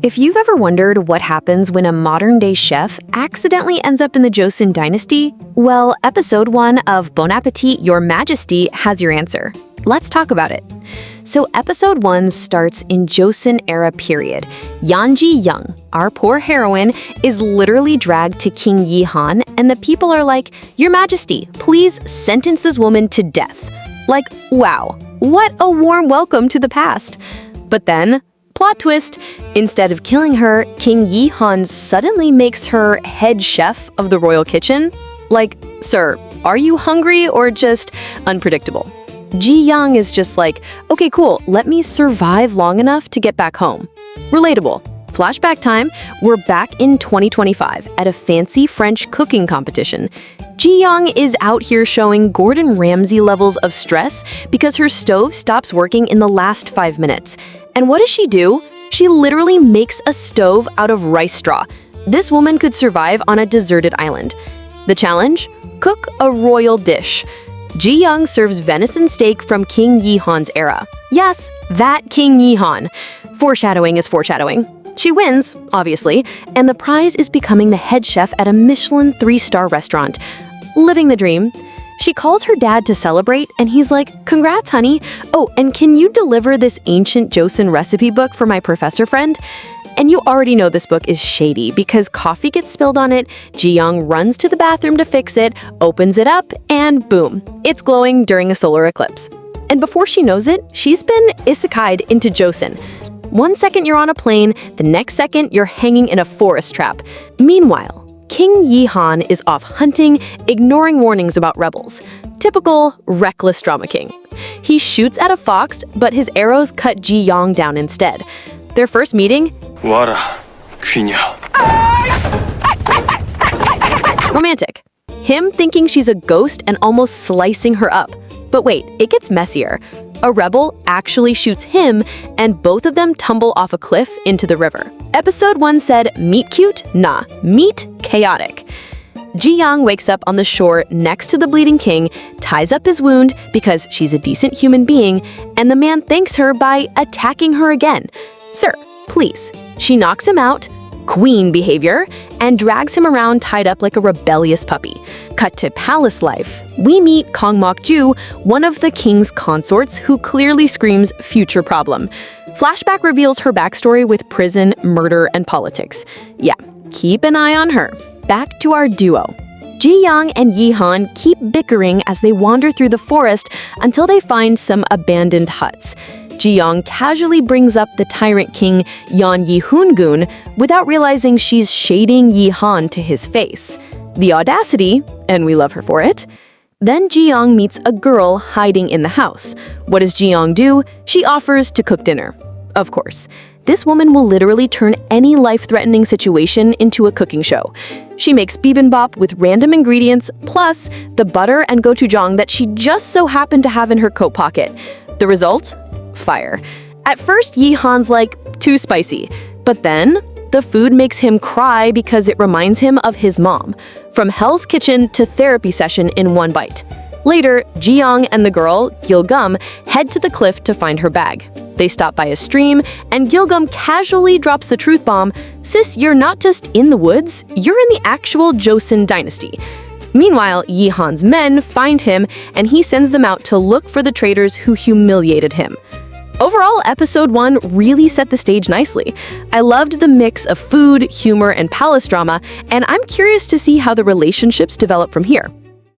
If you've ever wondered what happens when a modern-day chef accidentally ends up in the Joseon dynasty, well, episode 1 of Bon Appetit, Your Majesty has your answer. Let's talk about it. So episode 1 starts in Joseon era period. Yeon Ji-young, our poor heroine, is literally dragged to King Yi Heon, and the people are like, "Your Majesty, please sentence this woman to death." Like, wow, what a warm welcome to the past. But then, plot twist, instead of killing her, King Yi Heon suddenly makes her head chef of the royal kitchen. Like, sir, are you hungry or just unpredictable? Ji-young is just like, okay, cool, let me survive long enough to get back home. Relatable. Flashback time, we're back in 2025 at a fancy French cooking competition. Ji-young is out here showing Gordon Ramsay levels of stress because her stove stops working in the last 5 minutes. And what does she do? She literally makes a stove out of rice straw. This woman could survive on a deserted island. The challenge? Cook a royal dish. Ji-young serves venison steak from King Yi Heon's era. Yes, that King Yi Heon. Foreshadowing is foreshadowing. She wins, obviously, and the prize is becoming the head chef at a Michelin 3-star restaurant. Living the dream. She calls her dad to celebrate, and he's like, "Congrats, honey. Oh, and can you deliver this ancient Joseon recipe book for my professor friend?" And you already know this book is shady because coffee gets spilled on it, Ji-young runs to the bathroom to fix it, opens it up, and boom, it's glowing during a solar eclipse. And before she knows it, she's been isekai'd into Joseon. 1 second you're on a plane, the next second you're hanging in a forest trap. Meanwhile, King Yi Heon is off hunting, ignoring warnings about rebels. Typical reckless drama king. He shoots at a fox, but his arrows cut Ji-young down instead. Their first meeting? 와라, 귀녀. Romantic. Him thinking she's a ghost and almost slicing her up. But wait, it gets messier. A rebel actually shoots him, and both of them tumble off a cliff into the river. Episode 1 said, meet cute? Nah, meet chaotic. Ji-young wakes up on the shore next to the bleeding king, ties up his wound because she's a decent human being, and the man thanks her by attacking her again. Sir, please. She knocks him out, queen behavior, and drags him around tied up like a rebellious puppy. Cut to palace life. We meet Kang Mok-ju, one of the king's consorts who clearly screams future problem. Flashback reveals her backstory with prison, murder, and politics. Yeah, keep an eye on her. Back to our duo. Ji-young and Yi Heon keep bickering as they wander through the forest until they find some abandoned huts. Ji-young casually brings up the tyrant king Yeon Ji-young without realizing she's shading Yi Heon to his face. The audacity, and we love her for it. Then Ji-young meets a girl hiding in the house. What does Ji-young do? She offers to cook dinner. Of course, this woman will literally turn any life-threatening situation into a cooking show. She makes bibimbap with random ingredients, plus the butter and gochujang that she just so happened to have in her coat pocket. The result? Fire. At first, Yi Heon's like, too spicy. But then, the food makes him cry because it reminds him of his mom. From Hell's Kitchen to therapy session in one bite. Later, Ji-young and the girl, Gil-gum, head to the cliff to find her bag. They stop by a stream, and Gil-gum casually drops the truth bomb, "Sis, you're not just in the woods, you're in the actual Joseon dynasty." Meanwhile, Yi Heon's men find him, and he sends them out to look for the traitors who humiliated him. Overall, episode 1 really set the stage nicely. I loved the mix of food, humor, and palace drama, and I'm curious to see how the relationships develop from here.